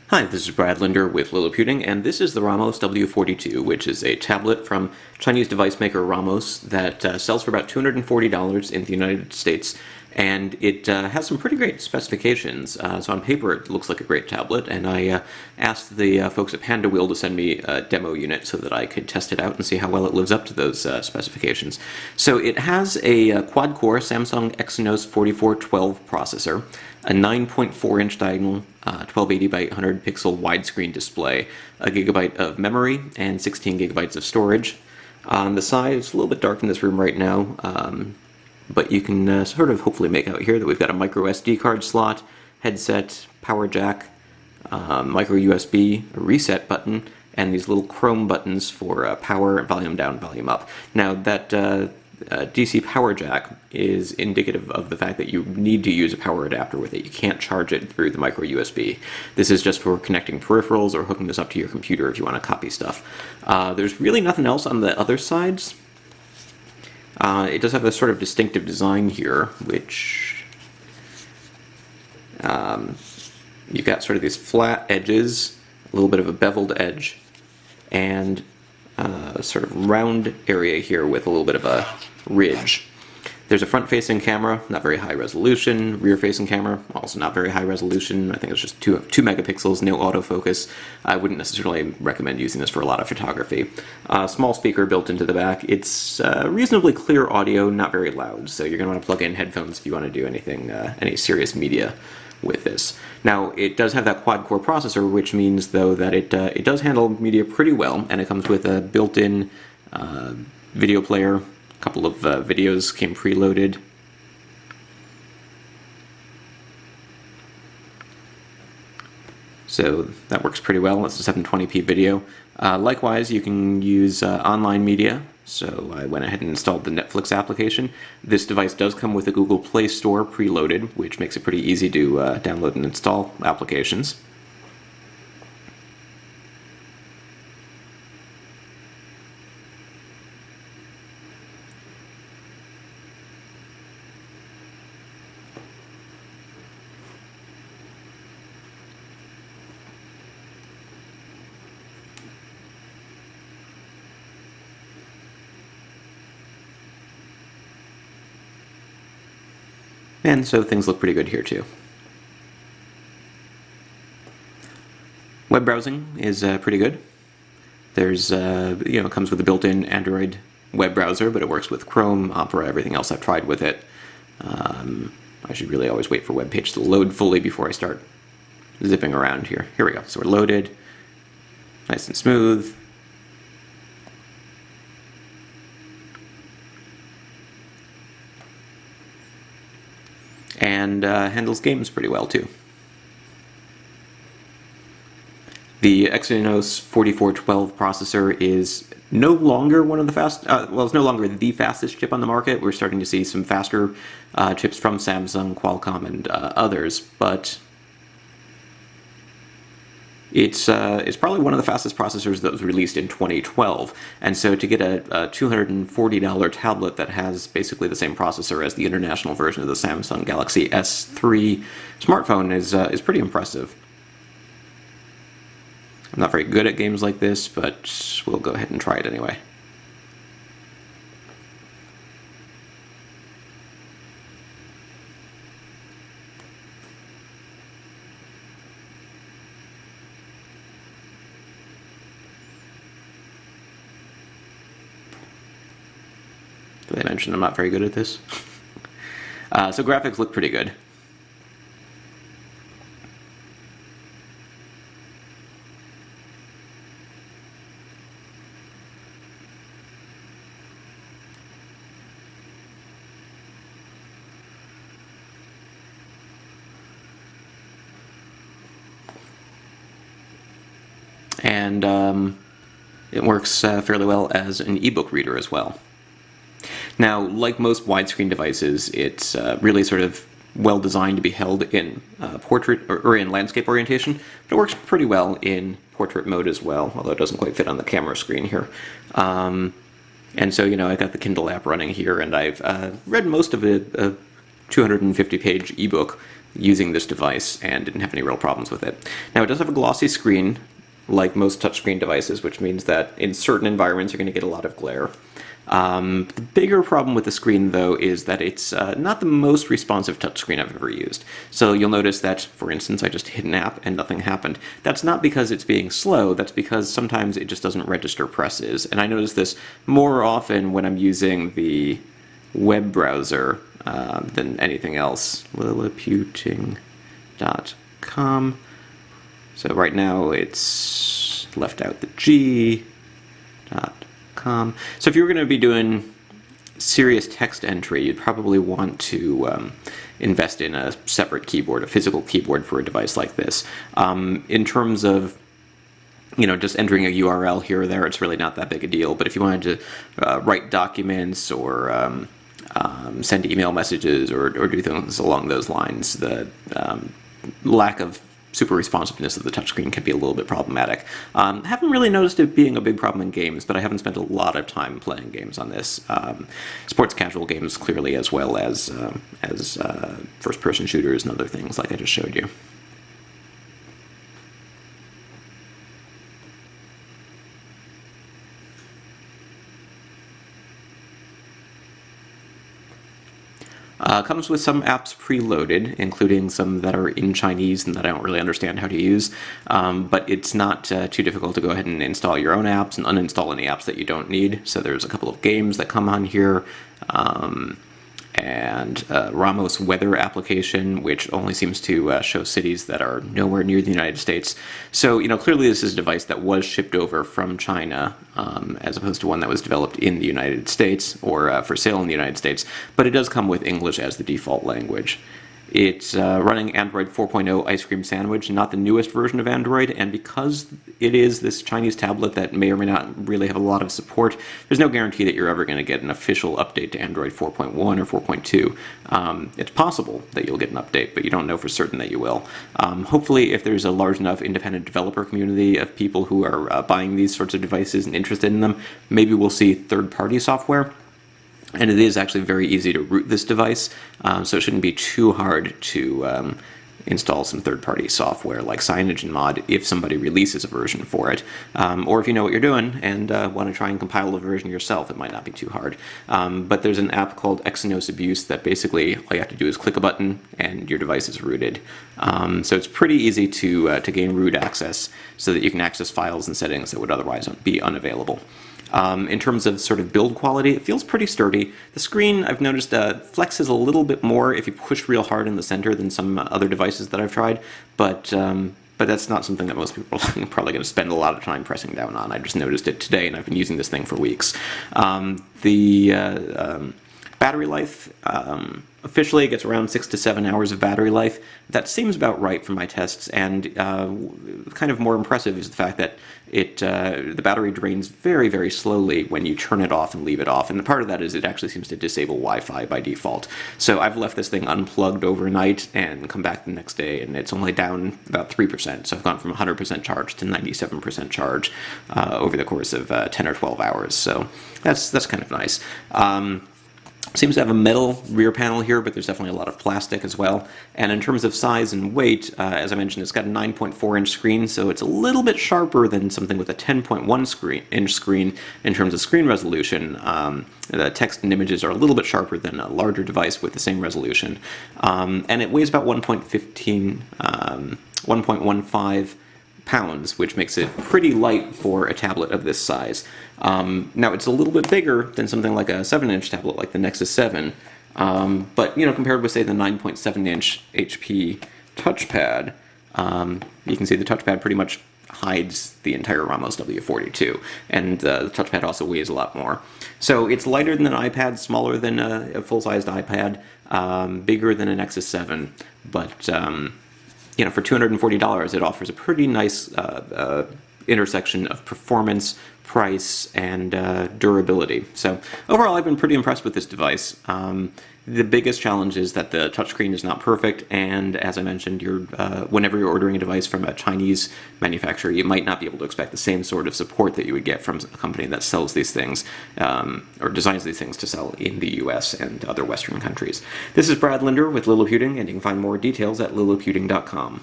Hi, this is Brad Linder with Liliputing, and this is the Ramos W42, which is a tablet from Chinese device maker Ramos that sells for about $240 in the United States, and it has some pretty great specifications. So on paper it looks like a great tablet, and I asked the folks at Panda Wheel to send me a demo unit so that I could test it out and see how well it lives up to those specifications. So it has a quad-core Samsung Exynos 4412 processor, a 9.4-inch diagonal 1280 by 800 pixel widescreen display, a gigabyte of memory, and 16 gigabytes of storage. On the side, it's a little bit dark in this room right now, but you can sort of hopefully make out here that we've got a micro SD card slot, headset, power jack, micro USB, a reset button, and these little chrome buttons for power, volume down, volume up. Now that DC power jack is indicative of the fact that you need to use a power adapter with it. You can't charge it through the micro USB. This is just for connecting peripherals or hooking this up to your computer if you want to copy stuff. There's really nothing else on the other sides. It does have a sort of distinctive design here, which you've got sort of these flat edges, a little bit of a beveled edge, and sort of round area here with a little bit of a ridge. There's a front-facing camera, not very high resolution. Rear-facing camera, also not very high resolution. I think it's just 2 megapixels, no autofocus. I wouldn't necessarily recommend using this for a lot of photography. Small speaker built into the back. It's reasonably clear audio, not very loud, so you're going to want to plug in headphones if you want to do anything, any serious media with this. Now, it does have that quad-core processor, which means, though, that it does handle media pretty well, and it comes with a built-in video player. A couple of videos came preloaded. So that works pretty well. It's a 720p video. Likewise, you can use online media. So I went ahead and installed the Netflix application. This device does come with a Google Play Store preloaded, which makes it pretty easy to download and install applications. And so things look pretty good here too. Web browsing is pretty good. There's, it comes with a built-in Android web browser, but it works with Chrome, Opera, everything else I've tried with it. I should really always wait for web page to load fully before I start zipping around here. Here we go. So we're loaded, nice and smooth. And handles games pretty well too. The Exynos 4412 processor is no longer one of the it's no longer the fastest chip on the market. We're starting to see some faster chips from Samsung, Qualcomm, and others, but it's probably one of the fastest processors that was released in 2012, and so to get a $240 tablet that has basically the same processor as the international version of the Samsung Galaxy S3 smartphone is pretty impressive. I'm not very good at games like this, but we'll go ahead and try it anyway. Did I mention I'm not very good at this? So graphics look pretty good. And it works fairly well as an ebook reader as well. Now, like most widescreen devices, it's really sort of well designed to be held in portrait or in landscape orientation, but it works pretty well in portrait mode as well, although it doesn't quite fit on the camera screen here. And so, I got the Kindle app running here, and I've read most of a 250-page ebook using this device and didn't have any real problems with it. Now, it does have a glossy screen, like most touchscreen devices, which means that in certain environments you're going to get a lot of glare. The bigger problem with the screen, though, is that it's not the most responsive touchscreen I've ever used. So you'll notice that, for instance, I just hit an app and nothing happened. That's not because it's being slow, that's because sometimes it just doesn't register presses. And I notice this more often when I'm using the web browser than anything else. Liliputing.com. So right now it's left out the G.com. So if you were going to be doing serious text entry, you'd probably want to invest in a separate keyboard, a physical keyboard for a device like this. In terms of just entering a URL here or there, it's really not that big a deal. But if you wanted to write documents or send email messages or do things along those lines, the lack of super responsiveness of the touchscreen can be a little bit problematic. Haven't really noticed it being a big problem in games, but I haven't spent a lot of time playing games on this. Sports casual games, clearly, as well as first-person shooters and other things like I just showed you. Comes with some apps preloaded, including some that are in Chinese and that I don't really understand how to use, but it's not too difficult to go ahead and install your own apps and uninstall any apps that you don't need. So there's a couple of games that come on here, and Ramos weather application, which only seems to show cities that are nowhere near the United States. So, clearly this is a device that was shipped over from China, as opposed to one that was developed in the United States or for sale in the United States, but it does come with English as the default language. It's running Android 4.0 Ice Cream Sandwich, not the newest version of Android, and because it is this Chinese tablet that may or may not really have a lot of support, there's no guarantee that you're ever going to get an official update to Android 4.1 or 4.2. It's possible that you'll get an update, but you don't know for certain that you will. Hopefully, if there's a large enough independent developer community of people who are buying these sorts of devices and interested in them, maybe we'll see third-party software. And it is actually very easy to root this device, so it shouldn't be too hard to install some third-party software like CyanogenMod if somebody releases a version for it. Or if you know what you're doing and want to try and compile a version yourself, it might not be too hard. But there's an app called Exynos Abuse that basically all you have to do is click a button and your device is rooted. So it's pretty easy to gain root access so that you can access files and settings that would otherwise be unavailable. In terms of sort of build quality, it feels pretty sturdy. The screen, I've noticed, flexes a little bit more if you push real hard in the center than some other devices that I've tried, but that's not something that most people are probably going to spend a lot of time pressing down on. I just noticed it today, and I've been using this thing for weeks. The battery life, officially it gets around 6 to 7 hours of battery life. That seems about right for my tests, and kind of more impressive is the fact that the battery drains very, very slowly when you turn it off and leave it off, and part of that is it actually seems to disable Wi-Fi by default. So I've left this thing unplugged overnight and come back the next day, and it's only down about 3%, so I've gone from 100% charge to 97% charge over the course of 10 or 12 hours, so that's kind of nice. Seems to have a metal rear panel here, but there's definitely a lot of plastic as well. And in terms of size and weight, as I mentioned, it's got a 9.4-inch screen, so it's a little bit sharper than something with a 10.1-inch screen in terms of screen resolution. The text and images are a little bit sharper than a larger device with the same resolution. And it weighs about 1.15 pounds, which makes it pretty light for a tablet of this size. Now it's a little bit bigger than something like a 7-inch tablet like the Nexus 7, but compared with say the 9.7-inch HP touchpad, you can see the touchpad pretty much hides the entire Ramos W42, and the touchpad also weighs a lot more. So it's lighter than an iPad, smaller than a full-sized iPad, bigger than a Nexus 7, but for $240, it offers a pretty nice intersection of performance, price, and durability. So overall, I've been pretty impressed with this device. The biggest challenge is that the touchscreen is not perfect, and as I mentioned, whenever you're ordering a device from a Chinese manufacturer, you might not be able to expect the same sort of support that you would get from a company that sells these things, or designs these things to sell in the US and other Western countries. This is Brad Linder with Liliputing, and you can find more details at liliputing.com.